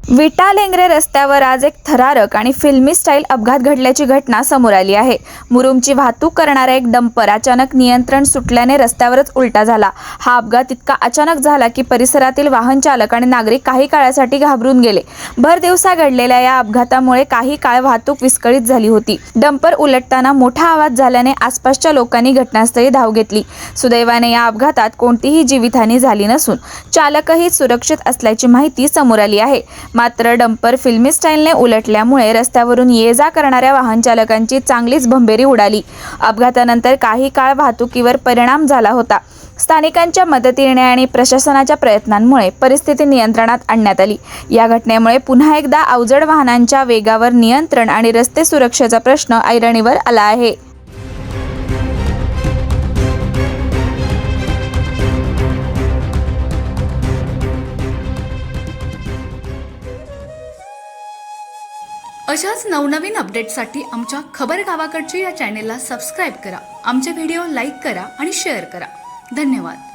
विटा-लेंगरे रस्त्यावर आज एक थरारक आणि फिल्मी स्टाईल अपघात घडल्याची घटना समोर आली आहे। मुरुमची वाहतूक करणारा एक डंपर अचानक नियंत्रण सुटल्याने रस्त्यावरच उलटा झाला। हा अपघात इतका अचानक झाला की परिसरातील वाहन चालक आणि नागरिक काही काळासाठी घाबरून गेले। भर दिवसा घडलेल्या या अपघातामुळे काही काळ वाहतूक विस्कळीत झाली होती। डंपर उलटताना मोठा आवाज झाल्याने आसपासच्या लोकांनी घटनास्थळी धाव घेतली। सुदैवाने या अपघातात कोणतीही जीवितहानी झाली नसून चालकही सुरक्षित असल्याची माहिती समोर आली आहे। मात्र डंपर फिल्मी स्टाईलने उलटल्यामुळे रस्त्यावरून ये-जा करणाऱ्या वाहन चालकांची चांगलीच भंबेरी उडाली। अपघातानंतर काही काळ वाहतुकीवर परिणाम झाला होता। स्थानिकांच्या मदतीने आणि प्रशासनाच्या प्रयत्नांमुळे परिस्थिती नियंत्रणात आणण्यात आली। या घटनेमुळे पुन्हा एकदा अवजड वाहनांच्या वेगावर नियंत्रण आणि रस्ते सुरक्षेचा प्रश्न ऐरणीवर आला आहे। अशाच नवनवीन अपडेट्ससाठी आमच्या खबर गावाकडची या चॅनेलला सबस्क्राईब करा। आमचे व्हिडिओ लाईक करा आणि शेअर करा। धन्यवाद।